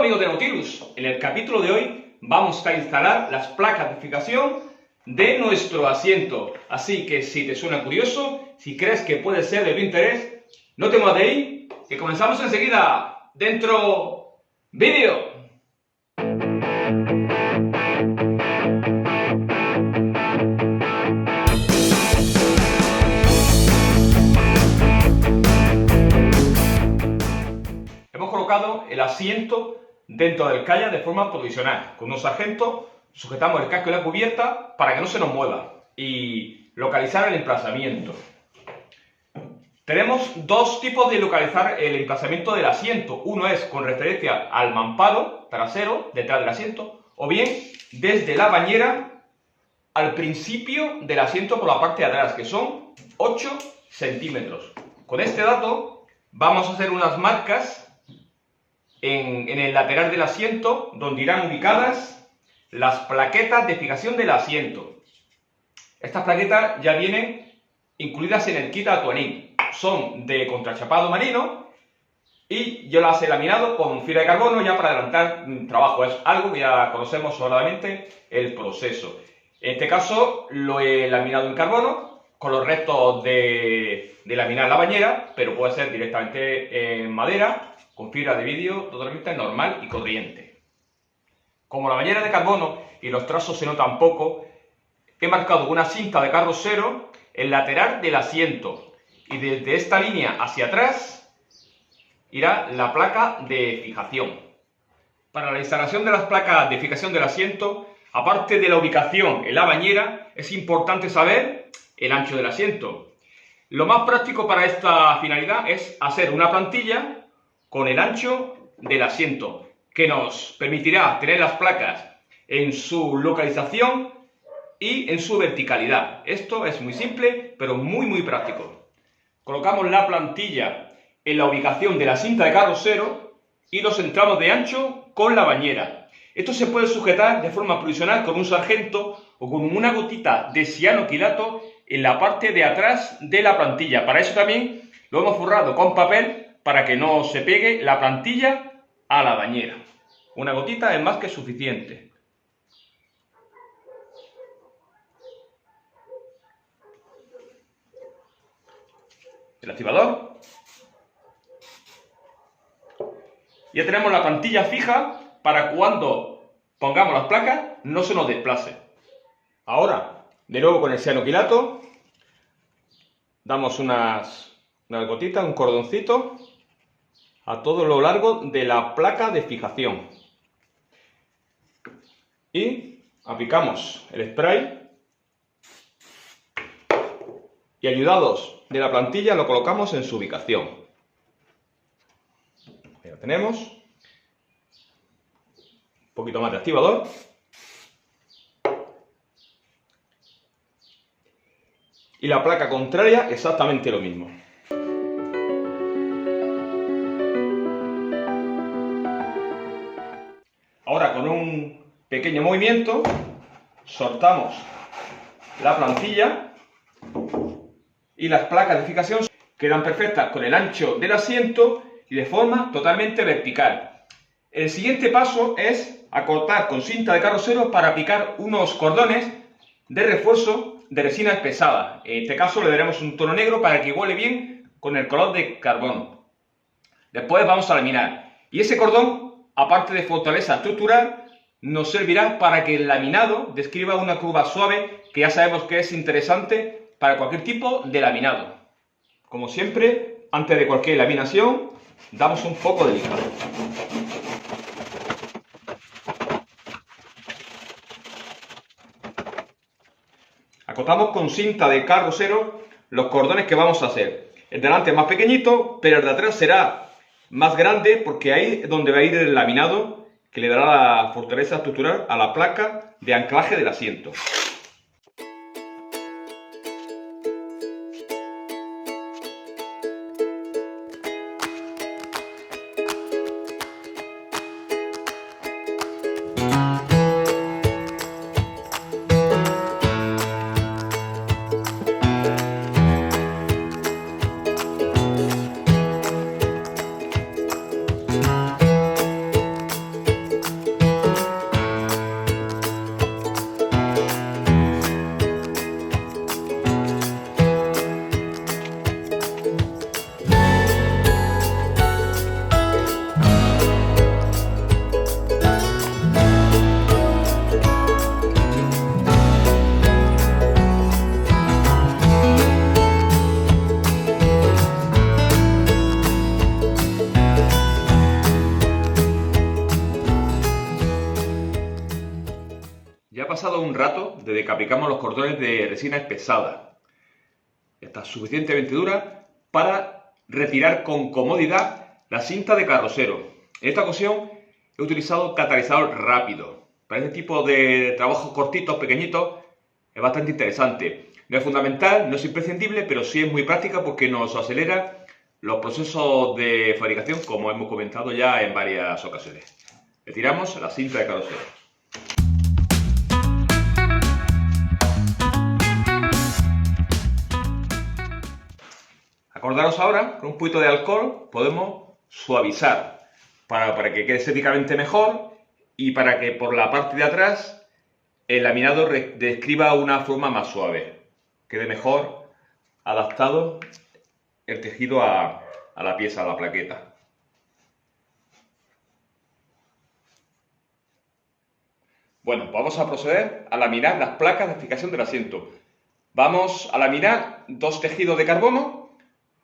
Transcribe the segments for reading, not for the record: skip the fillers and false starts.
amigos de Nautilus, en el capítulo de hoy vamos a instalar las placas de fijación de nuestro asiento. Así que si te suena curioso, si crees que puede ser de tu interés, no te muevas de ahí, que comenzamos enseguida. ¡Dentro vídeo! Hemos colocado el asiento dentro del kayak de forma provisional. Con unos sargentos sujetamos el casco y la cubierta para que no se nos mueva y localizar el emplazamiento. Tenemos dos tipos de localizar el emplazamiento del asiento. Uno es con referencia al mamparo trasero detrás del asiento, o bien desde la bañera al principio del asiento por la parte de atrás, que son 8 centímetros. Con este dato vamos a hacer unas marcas en el lateral del asiento, donde irán ubicadas las plaquetas de fijación del asiento. Estas plaquetas ya vienen incluidas en el kit Atuanit. Son de contrachapado marino y yo las he laminado con fibra de carbono ya para adelantar trabajo. Es algo que ya conocemos sobradamente el proceso. En este caso lo he laminado en carbono con los restos de laminar la bañera, pero puede ser directamente en madera, con fibra de vidrio totalmente normal y corriente. Como la bañera es de carbono y los trazos se notan poco, he marcado una cinta de carrocero el lateral del asiento y desde esta línea hacia atrás irá la placa de fijación. Para la instalación de las placas de fijación del asiento, aparte de la ubicación en la bañera, es importante saber el ancho del asiento. Lo más práctico para esta finalidad es hacer una plantilla con el ancho del asiento, que nos permitirá tener las placas en su localización y en su verticalidad. Esto es muy simple, pero muy práctico. Colocamos la plantilla en la ubicación de la cinta de carrocero y lo centramos de ancho con la bañera. Esto se puede sujetar de forma provisional con un sargento o con una gotita de cianoquilato en la parte de atrás de la plantilla. Para eso también lo hemos forrado con papel para que no se pegue la plantilla a la bañera. Una gotita es más que suficiente. El activador. Ya tenemos la plantilla fija para cuando pongamos las placas no se nos desplace. Ahora, de nuevo con el cianoquilato, damos unas gotitas, un cordoncito a todo lo largo de la placa de fijación y aplicamos el spray y ayudados de la plantilla lo colocamos en su ubicación. Ahí lo tenemos. Un poquito más de activador. Y la placa contraria exactamente lo mismo. Ahora con un pequeño movimiento soltamos la plantilla y las placas de fijación quedan perfectas con el ancho del asiento y de forma totalmente vertical. El siguiente paso es acortar con cinta de carrocero para aplicar unos cordones de refuerzo de resina espesada. En este caso le daremos un tono negro para que huele bien con el color de carbono. Después vamos a laminar y ese cordón, aparte de fortaleza estructural, nos servirá para que el laminado describa una curva suave, que ya sabemos que es interesante para cualquier tipo de laminado. Como siempre, antes de cualquier laminación, damos un poco de lija. Acotamos con cinta de carrocero los cordones que vamos a hacer. El de delante es más pequeñito, pero el de atrás será más grande porque ahí es donde va a ir el laminado que le dará la fortaleza estructural a la placa de anclaje del asiento. pasado un rato desde que aplicamos los cordones de resina espesada. Está suficientemente dura para retirar con comodidad la cinta de carrocero. En esta ocasión he utilizado catalizador rápido. Para este tipo de trabajos cortitos, pequeñitos, es bastante interesante. No es fundamental, no es imprescindible, pero sí es muy práctica porque nos acelera los procesos de fabricación, como hemos comentado ya en varias ocasiones. Retiramos la cinta de carrocero. Acordaros ahora, con un poquito de alcohol podemos suavizar para que quede estéticamente mejor y para que por la parte de atrás el laminado describa una forma más suave. Quede mejor adaptado el tejido a la pieza, a la plaqueta. Bueno, vamos a proceder a laminar las placas de fijación del asiento. Vamos a laminar 2 tejidos de carbono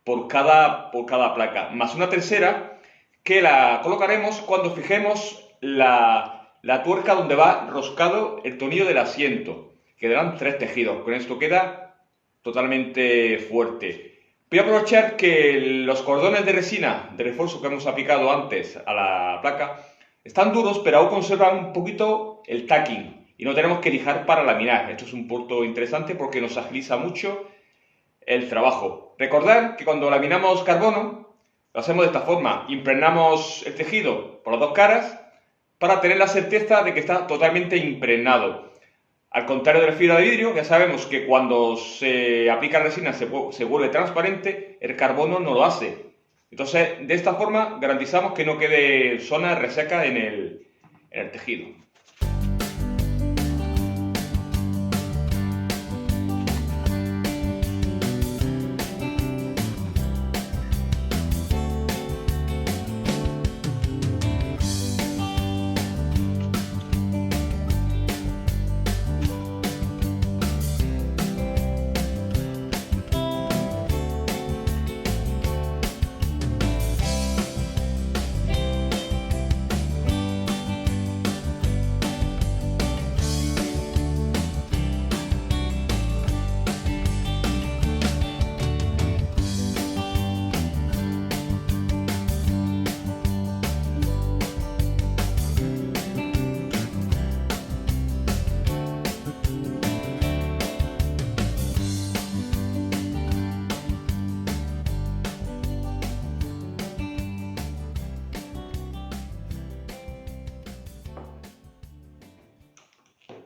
por cada placa, más una tercera que la colocaremos cuando fijemos la tuerca donde va roscado el tornillo del asiento. Quedarán 3 tejidos, con esto queda totalmente fuerte. Voy a aprovechar que los cordones de resina de refuerzo que hemos aplicado antes a la placa están duros, pero aún conservan un poquito el tacking y no tenemos que lijar para laminar. Esto es un punto interesante porque nos agiliza mucho el trabajo. Recordad que cuando laminamos carbono lo hacemos de esta forma: impregnamos el tejido por las 2 caras para tener la certeza de que está totalmente impregnado. Al contrario de la fibra de vidrio, ya sabemos que cuando se aplica resina se vuelve transparente, el carbono no lo hace. Entonces, de esta forma garantizamos que no quede zona reseca en el tejido.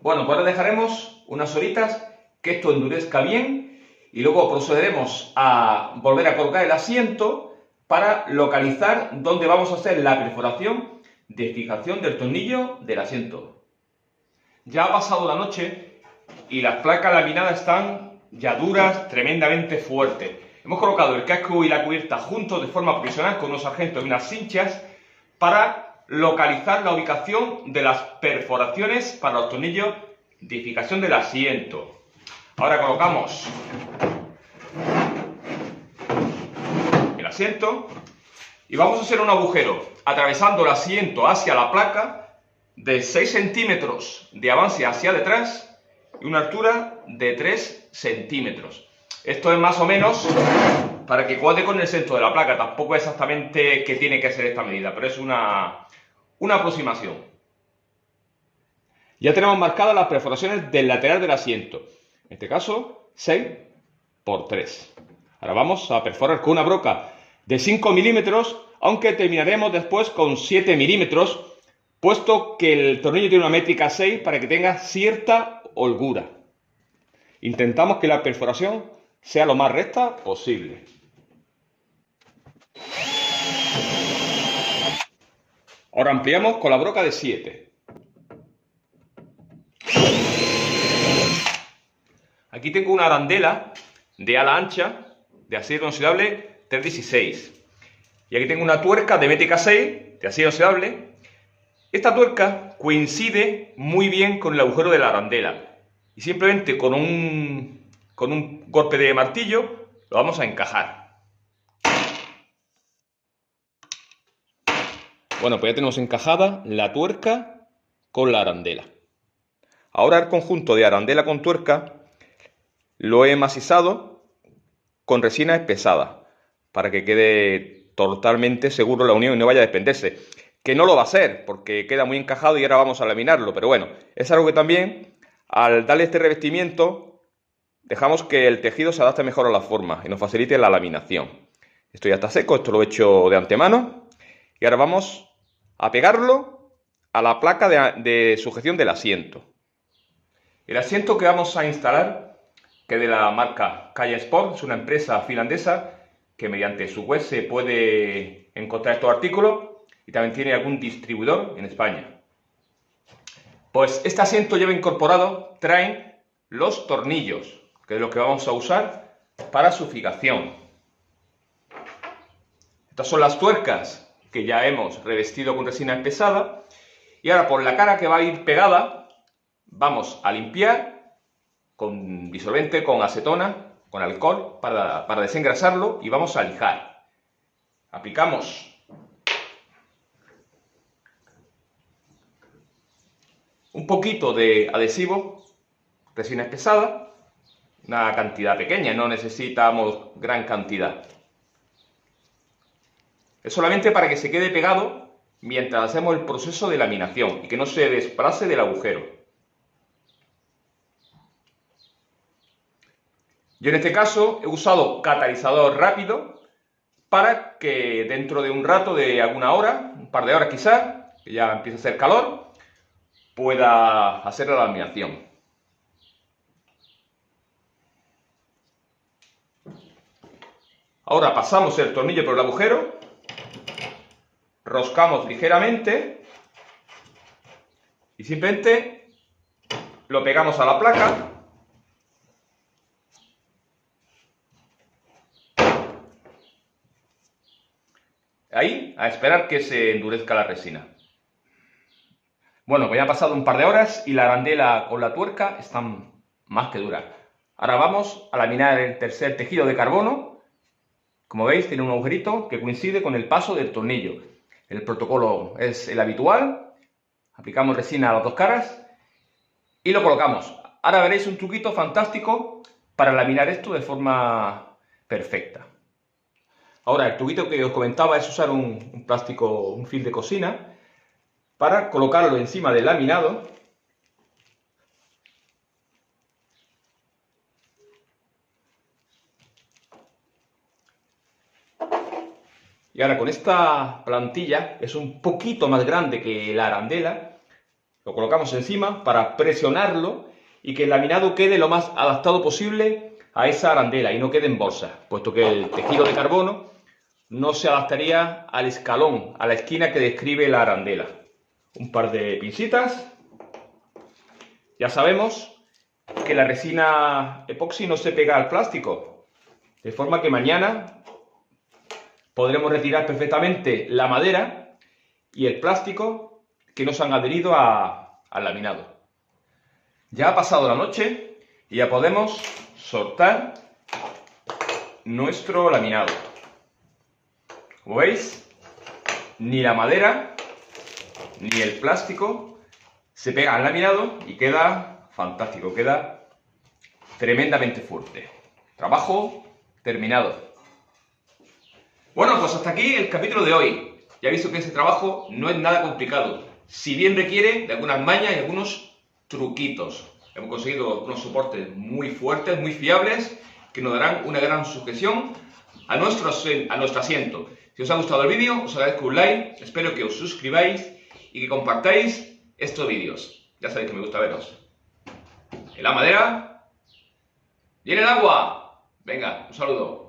Bueno, pues ahora dejaremos unas horitas que esto endurezca bien y luego procederemos a volver a colocar el asiento para localizar dónde vamos a hacer la perforación de fijación del tornillo del asiento. Ya ha pasado la noche y las placas laminadas están ya duras, tremendamente fuertes. Hemos colocado el casco y la cubierta juntos de forma provisional con unos sargentos y unas cinchas para localizar la ubicación de las perforaciones para los tornillos de fijación del asiento. Ahora colocamos el asiento y vamos a hacer un agujero atravesando el asiento hacia la placa de 6 centímetros de avance hacia detrás y una altura de 3 centímetros. Esto es más o menos para que cuadre con el centro de la placa. Tampoco es exactamente que tiene que ser esta medida, pero es una aproximación. Ya tenemos marcadas las perforaciones del lateral del asiento. En este caso, 6 por 3. Ahora vamos a perforar con una broca de 5 milímetros, aunque terminaremos después con 7 milímetros, puesto que el tornillo tiene una métrica 6 para que tenga cierta holgura. Intentamos que la perforación sea lo más recta posible. Ahora ampliamos con la broca de 7. Aquí tengo una arandela de ala ancha de acero inoxidable 316. Y aquí tengo una tuerca de métrica 6 de acero inoxidable. Esta tuerca coincide muy bien con el agujero de la arandela. Y simplemente con un golpe de martillo lo vamos a encajar. Bueno, pues ya tenemos encajada la tuerca con la arandela. Ahora el conjunto de arandela con tuerca lo he macizado con resina espesada para que quede totalmente seguro la unión y no vaya a desprenderse. Que no lo va a hacer porque queda muy encajado y ahora vamos a laminarlo, pero bueno, es algo que también al darle este revestimiento dejamos que el tejido se adapte mejor a la forma y nos facilite la laminación. Esto ya está seco, esto lo he hecho de antemano y ahora vamos a pegarlo a la placa de sujeción del asiento. El asiento que vamos a instalar, que es de la marca Calle Sport, es una empresa finlandesa que mediante su web se puede encontrar estos artículos y también tiene algún distribuidor en España. Pues este asiento lleva incorporado, traen los tornillos, que es lo que vamos a usar para su fijación. Estas son las tuercas que ya hemos revestido con resina espesada y ahora por la cara que va a ir pegada vamos a limpiar con disolvente, con acetona, con alcohol para desengrasarlo y vamos a lijar. Aplicamos un poquito de adhesivo, resina espesada, una cantidad pequeña, no necesitamos gran cantidad. Es solamente para que se quede pegado mientras hacemos el proceso de laminación y que no se desplace del agujero. Yo en este caso he usado catalizador rápido para que dentro de un rato, de alguna hora, un par de horas quizás, que ya empiece a hacer calor, pueda hacer la laminación. Ahora pasamos el tornillo por el agujero, roscamos ligeramente y simplemente lo pegamos a la placa. Ahí, a esperar que se endurezca la resina. Bueno, pues ya han pasado un par de horas y la arandela con la tuerca están más que duras. Ahora vamos a laminar el tercer tejido de carbono. Como veis, tiene un agujerito que coincide con el paso del tornillo. El protocolo es el habitual. Aplicamos resina a las dos caras y lo colocamos. Ahora veréis un truquito fantástico para laminar esto de forma perfecta. Ahora, el truquito que os comentaba es usar un plástico, un film de cocina, para colocarlo encima del laminado. Y ahora con esta plantilla, es un poquito más grande que la arandela, lo colocamos encima para presionarlo y que el laminado quede lo más adaptado posible a esa arandela y no quede en bolsa, puesto que el tejido de carbono no se adaptaría al escalón, a la esquina que describe la arandela. Un par de pincitas. Ya sabemos que la resina epoxi no se pega al plástico, de forma que mañana podremos retirar perfectamente la madera y el plástico que nos han adherido al laminado. Ya ha pasado la noche y ya podemos soltar nuestro laminado. Como veis, ni la madera ni el plástico se pega al laminado y queda fantástico, queda tremendamente fuerte. Trabajo terminado. Bueno, pues hasta aquí el capítulo de hoy. Ya he visto que este trabajo no es nada complicado, si bien requiere de algunas mañas y algunos truquitos. Hemos conseguido unos soportes muy fuertes, muy fiables, que nos darán una gran sujeción a nuestro asiento. Si os ha gustado el vídeo, os agradezco un like, espero que os suscribáis y que compartáis estos vídeos. Ya sabéis que me gusta veros. En la madera y en el agua. Venga, un saludo.